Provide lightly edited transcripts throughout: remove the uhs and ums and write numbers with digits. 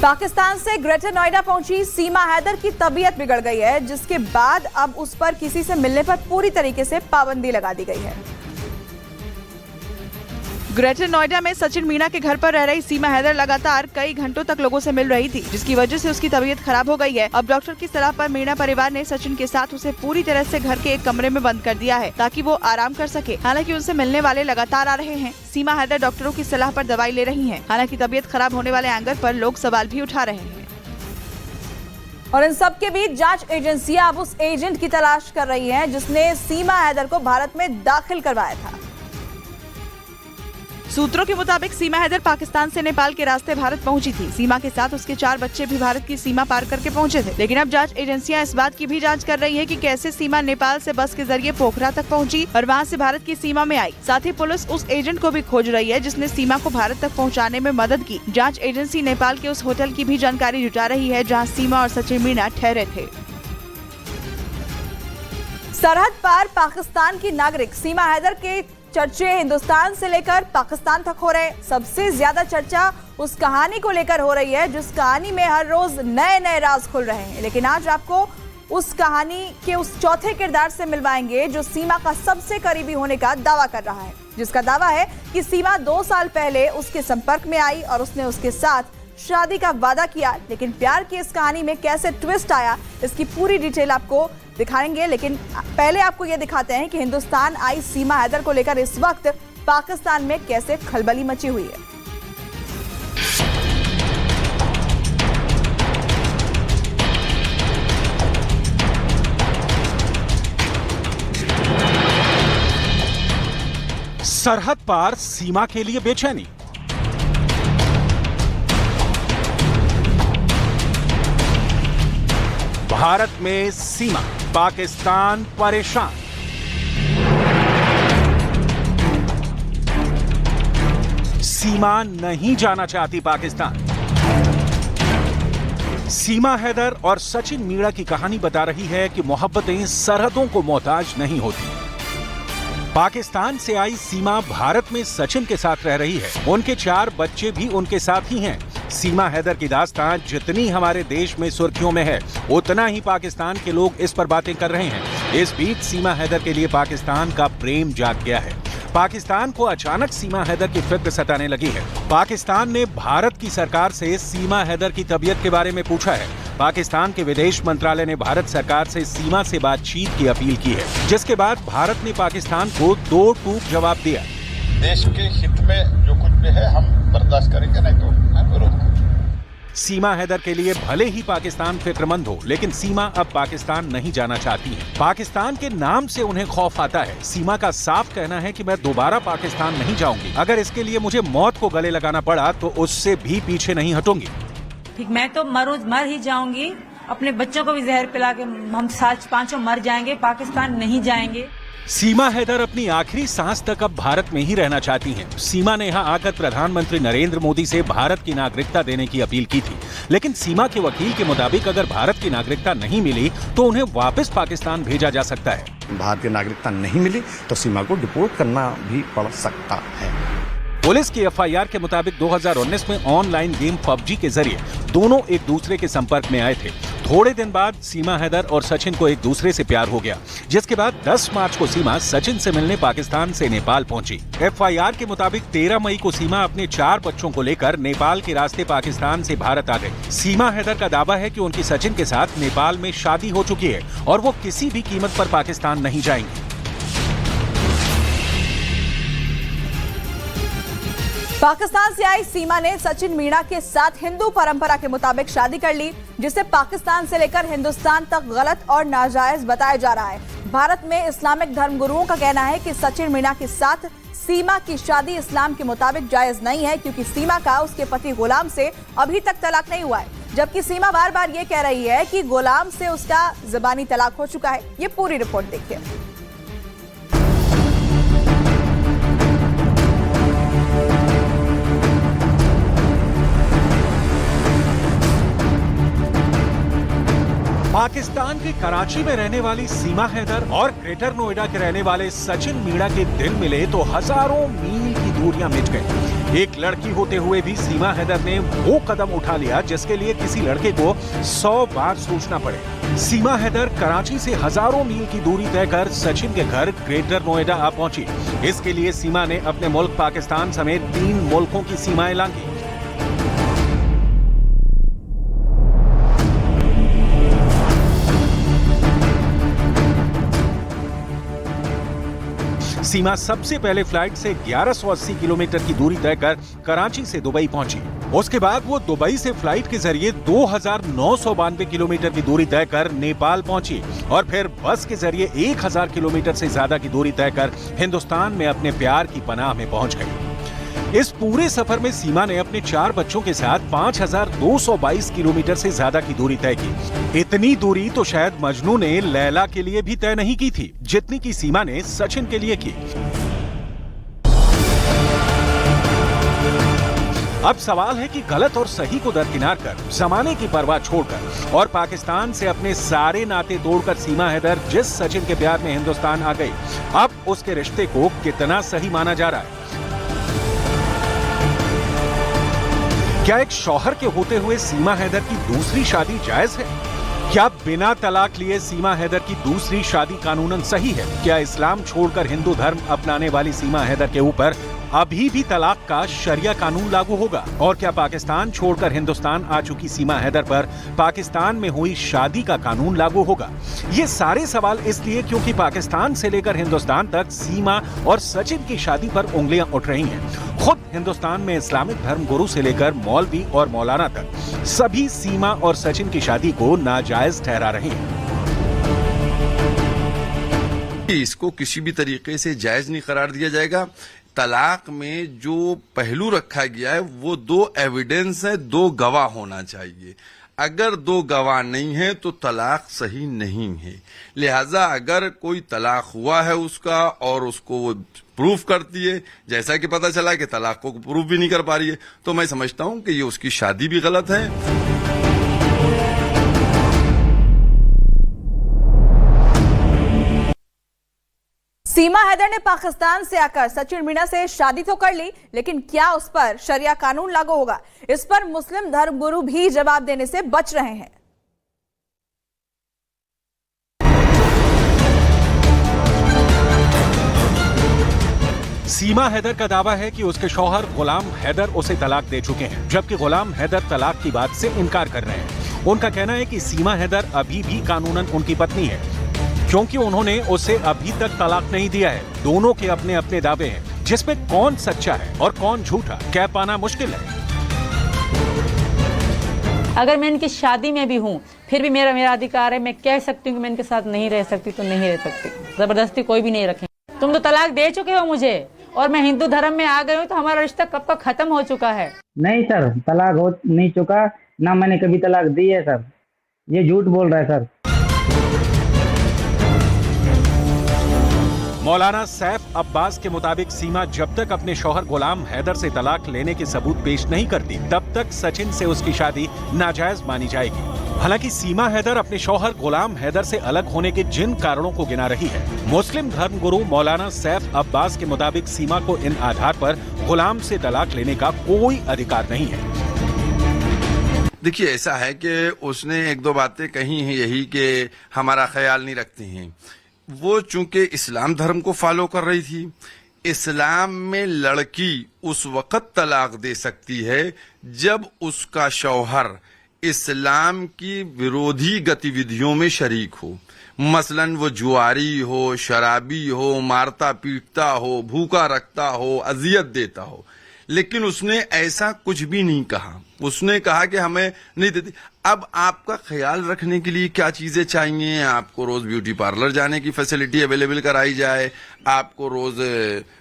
पाकिस्तान से ग्रेटर नोएडा पहुंची सीमा हैदर की तबीयत बिगड़ गई है, जिसके बाद अब उस पर किसी से मिलने पर पूरी तरीके से पाबंदी लगा दी गई है। ग्रेटर नोएडा में सचिन मीणा के घर पर रह रही सीमा हैदर लगातार कई घंटों तक लोगों से मिल रही थी, जिसकी वजह से उसकी तबीयत खराब हो गई है। अब डॉक्टर की सलाह पर मीणा परिवार ने सचिन के साथ उसे पूरी तरह से घर के एक कमरे में बंद कर दिया है, ताकि वो आराम कर सके। हालांकि उनसे मिलने वाले लगातार आ रहे हैं। सीमा हैदर डॉक्टरों की सलाह पर दवाई ले रही है। हालांकि तबीयत खराब होने वाले एंगर पर लोग सवाल भी उठा रहे हैं। और इन सब के बीच जांच एजेंसियां अब उस एजेंट की तलाश कर रही हैं, जिसने सीमा हैदर को भारत में दाखिल करवाया था। सूत्रों के मुताबिक सीमा हैदर पाकिस्तान से नेपाल के रास्ते भारत पहुंची थी। सीमा के साथ उसके 4 बच्चे भी भारत की सीमा पार करके पहुंचे थे। लेकिन अब जांच एजेंसियां इस बात की भी जांच कर रही है कि कैसे सीमा नेपाल से बस के जरिए पोखरा तक पहुंची और वहां से भारत की सीमा में आई। साथ ही पुलिस उस एजेंट को भी खोज रही है, जिसने सीमा को भारत तक पहुँचाने में मदद की। जाँच एजेंसी नेपाल के उस होटल की भी जानकारी जुटा रही है, जहाँ सीमा और सचिन मीणा ठहरे थे। सरहद पार पाकिस्तान की नागरिक सीमा हैदर के चर्चे हिंदुस्तान से लेकर पाकिस्तान तक हो रहे। सबसे ज्यादा चर्चा उस कहानी को लेकर हो रही है, जिस कहानी में हर रोज नए नए राज खुल रहे हैं। लेकिन आज आपको उस कहानी के उस चौथे किरदार से मिलवाएंगे, जो सीमा का सबसे करीबी होने का दावा कर रहा है, जिसका दावा है कि सीमा 2 साल पहले उसके संपर्क में आई और उसने उसके साथ शादी का वादा किया। लेकिन प्यार की इस कहानी में कैसे ट्विस्ट आया, इसकी पूरी डिटेल आपको दिखाएंगे। लेकिन पहले आपको ये दिखाते हैं कि हिंदुस्तान आई सीमा हैदर को लेकर इस वक्त पाकिस्तान में कैसे खलबली मची हुई है। सरहद पार सीमा के लिए बेचैनी। भारत में सीमा, पाकिस्तान परेशान। सीमा नहीं जाना चाहती पाकिस्तान। सीमा हैदर और सचिन मीणा की कहानी बता रही है कि मोहब्बतें सरहदों को मोहताज नहीं होती। पाकिस्तान से आई सीमा भारत में सचिन के साथ रह रही है। उनके 4 बच्चे भी उनके साथ ही हैं। सीमा हैदर की दास्तान जितनी हमारे देश में सुर्खियों में है, उतना ही पाकिस्तान के लोग इस पर बातें कर रहे हैं। इस बीच सीमा हैदर के लिए पाकिस्तान का प्रेम जाग गया है। पाकिस्तान को अचानक सीमा हैदर की फिक्र सताने लगी है। पाकिस्तान ने भारत की सरकार से सीमा हैदर की तबीयत के बारे में पूछा है। पाकिस्तान के विदेश मंत्रालय ने भारत सरकार से सीमा से बातचीत की अपील की है, जिसके बाद भारत ने पाकिस्तान को 2 टूक जवाब दिया। देश के हित में जो कुछ भी है हम बर्दाश्त करेंगे, नहीं तो हम विरोध करेंगे। सीमा हैदर के लिए भले ही पाकिस्तान फिक्रमंद हो, लेकिन सीमा अब पाकिस्तान नहीं जाना चाहती है। पाकिस्तान के नाम से उन्हें खौफ आता है। सीमा का साफ कहना है कि मैं दोबारा पाकिस्तान नहीं जाऊंगी। अगर इसके लिए मुझे मौत को गले लगाना पड़ा तो उससे भी पीछे नहीं हटूंगी। ठीक, मैं तो मर ही जाऊंगी। अपने बच्चों को भी जहर पिला के हम 5 मर जाएंगे, पाकिस्तान नहीं जाएंगे। सीमा हैदर अपनी आखिरी सांस तक अब भारत में ही रहना चाहती हैं। सीमा ने यहां आकर प्रधानमंत्री नरेंद्र मोदी से भारत की नागरिकता देने की अपील की थी। लेकिन सीमा के वकील के मुताबिक अगर भारत की नागरिकता नहीं मिली तो उन्हें वापस पाकिस्तान भेजा जा सकता है। भारतीय नागरिकता नहीं मिली तो सीमा को डिपोर्ट करना भी पड़ सकता है। पुलिस की एफआईआर के मुताबिक 2019 में ऑनलाइन गेम पबजी के जरिए दोनों एक दूसरे के संपर्क में आए थे। थोड़े दिन बाद सीमा हैदर और सचिन को एक दूसरे से प्यार हो गया, जिसके बाद 10 मार्च को सीमा सचिन से मिलने पाकिस्तान से नेपाल पहुंची। एफआईआर के मुताबिक 13 मई को सीमा अपने 4 बच्चों को लेकर नेपाल के रास्ते पाकिस्तान से भारत आ गई। सीमा हैदर का दावा है कि उनकी सचिन के साथ नेपाल में शादी हो चुकी है और वो किसी भी कीमत पर पाकिस्तान नहीं जाएंगी। पाकिस्तान से आई सीमा ने सचिन मीणा के साथ हिंदू परंपरा के मुताबिक शादी कर ली, जिसे पाकिस्तान से लेकर हिंदुस्तान तक गलत और नाजायज बताया जा रहा है। भारत में इस्लामिक धर्मगुरुओं का कहना है कि सचिन मीणा के साथ सीमा की शादी इस्लाम के मुताबिक जायज नहीं है, क्योंकि सीमा का उसके पति गुलाम से अभी तक तलाक नहीं हुआ है। जबकि सीमा बार बार ये कह रही है कि गुलाम से उसका ज़बानी तलाक हो चुका है। ये पूरी रिपोर्ट देखिए। पाकिस्तान के कराची में रहने वाली सीमा हैदर और ग्रेटर नोएडा के रहने वाले सचिन मीणा के दिल मिले तो हजारों मील की दूरियां मिट गई। एक लड़की होते हुए भी सीमा हैदर ने वो कदम उठा लिया जिसके लिए किसी लड़के को 100 बार सोचना पड़े। सीमा हैदर कराची से हजारों मील की दूरी तय कर सचिन के घर ग्रेटर नोएडा आ पहुंची। इसके लिए सीमा ने अपने मुल्क पाकिस्तान समेत 3 मुल्कों की सीमाएं लांघी। सीमा सबसे पहले फ्लाइट से 1180 किलोमीटर की दूरी तय कर कराची से दुबई पहुंची। उसके बाद वो दुबई से फ्लाइट के जरिए 2992 किलोमीटर की दूरी तय कर नेपाल पहुंची और फिर बस के जरिए 1000 किलोमीटर से ज्यादा की दूरी तय कर हिंदुस्तान में अपने प्यार की पनाह में पहुंच गई। इस पूरे सफर में सीमा ने अपने 4 बच्चों के साथ 5222 किलोमीटर से ज्यादा की दूरी तय की। इतनी दूरी तो शायद मजनू ने लैला के लिए भी तय नहीं की थी, जितनी की सीमा ने सचिन के लिए की। अब सवाल है कि गलत और सही को दरकिनार कर, जमाने की परवाह छोड़कर और पाकिस्तान से अपने सारे नाते तोड़कर सीमा हैदर जिस सचिन के प्यार में हिंदुस्तान आ गई, अब उसके रिश्ते को कितना सही माना जा रहा है? क्या एक शौहर के होते हुए सीमा हैदर की दूसरी शादी जायज है? क्या बिना तलाक लिए सीमा हैदर की दूसरी शादी कानूनन सही है? क्या इस्लाम छोड़कर हिंदू धर्म अपनाने वाली सीमा हैदर के ऊपर अभी भी तलाक का शरिया कानून लागू होगा? और क्या पाकिस्तान छोड़कर हिंदुस्तान आ चुकी सीमा हैदर पर पाकिस्तान में हुई शादी का कानून लागू होगा? ये सारे सवाल इसलिए क्योंकि पाकिस्तान से लेकर हिंदुस्तान तक सीमा और सचिन की शादी पर उंगलियां उठ रही हैं। खुद हिंदुस्तान में इस्लामिक धर्म गुरु से लेकर मौलवी और मौलाना तक सभी सीमा और सचिन की शादी को नाजायज ठहरा रहे हैं। इसको किसी भी तरीके से जायज नहीं करार दिया जाएगा। तलाक में जो पहलू रखा गया है वो 2 एविडेंस है, 2 गवाह होना चाहिए। अगर 2 गवाह नहीं है तो तलाक सही नहीं है। लिहाजा अगर कोई तलाक हुआ है उसका और उसको वो प्रूफ करती है, जैसा कि पता चला कि तलाक को प्रूफ भी नहीं कर पा रही है, तो मैं समझता हूं कि ये उसकी शादी भी गलत है। सीमा हैदर ने पाकिस्तान से आकर सचिन मीणा से शादी तो कर ली, लेकिन क्या उस पर शरिया कानून लागू होगा? इस पर मुस्लिम धर्म गुरु भी जवाब देने से बच रहे हैं। सीमा हैदर का दावा है कि उसके शौहर गुलाम हैदर उसे तलाक दे चुके हैं, जबकि गुलाम हैदर तलाक की बात से इनकार कर रहे हैं। उनका कहना है कि सीमा हैदर अभी भी कानूनन उनकी पत्नी है, क्योंकि उन्होंने उसे अभी तक तलाक नहीं दिया है। दोनों के अपने अपने दावे हैं, जिसमें कौन सच्चा है और कौन झूठा कह पाना मुश्किल है। अगर मैं इनकी शादी में भी हूँ फिर भी मेरा अधिकार है, मैं कह सकती हूँ कि मैं इनके साथ नहीं रह सकती तो नहीं रह सकती। जबरदस्ती कोई भी नहीं रखे। तुम तो तलाक दे चुके हो मुझे और मैं हिंदू धर्म में आ गई हूँ, तो हमारा रिश्ता कब का खत्म हो चुका है। नहीं सर, तलाक हो नहीं चुका, ना मैंने कभी तलाक दी है सर। ये झूठ बोल रहा है सर। मौलाना सैफ अब्बास के मुताबिक सीमा जब तक अपने शौहर गुलाम हैदर से तलाक लेने के सबूत पेश नहीं करती, तब तक सचिन से उसकी शादी नाजायज मानी जाएगी। हालांकि सीमा हैदर अपने शौहर गुलाम हैदर से अलग होने के जिन कारणों को गिना रही है, मुस्लिम धर्म गुरु मौलाना सैफ अब्बास के मुताबिक सीमा को इन आधार पर गुलाम से तलाक लेने का कोई अधिकार नहीं है। देखिए, ऐसा है कि उसने 1-2 बातें कही हैं यही कि हमारा ख्याल नहीं रखती हैं। वो चूंकि इस्लाम धर्म को फॉलो कर रही थी, इस्लाम में लड़की उस वक्त तलाक दे सकती है जब उसका शौहर इस्लाम की विरोधी गतिविधियों में शरीक हो। मसलन वो जुआरी हो, शराबी हो, मारता पीटता हो, भूखा रखता हो, अजियत देता हो। लेकिन उसने ऐसा कुछ भी नहीं कहा। उसने कहा कि हमें नहीं देती। अब आपका ख्याल रखने के लिए क्या चीजें चाहिए? आपको रोज ब्यूटी पार्लर जाने की फैसिलिटी अवेलेबल कराई जाए, आपको रोज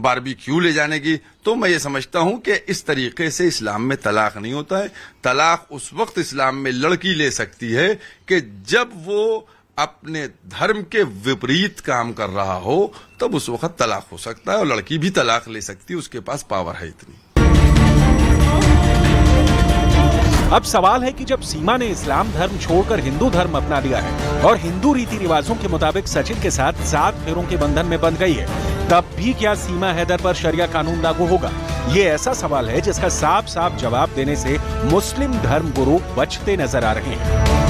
बारबेक्यू ले जाने की। तो मैं ये समझता हूं कि इस तरीके से इस्लाम में तलाक नहीं होता है। तलाक उस वक्त इस्लाम में लड़की ले सकती है कि जब वो अपने धर्म के विपरीत काम कर रहा हो, तब उस वक्त तलाक हो सकता है। और लड़की भी तलाक ले सकती है, उसके पास पावर है इतनी। अब सवाल है कि जब सीमा ने इस्लाम धर्म छोड़कर हिंदू धर्म अपना लिया है और हिंदू रीति रिवाजों के मुताबिक सचिन के साथ 7 फेरों के बंधन में बंध गई है, तब भी क्या सीमा हैदर पर शरिया कानून लागू होगा? ये ऐसा सवाल है जिसका साफ साफ जवाब देने से मुस्लिम धर्म गुरु बचते नजर आ रहे हैं।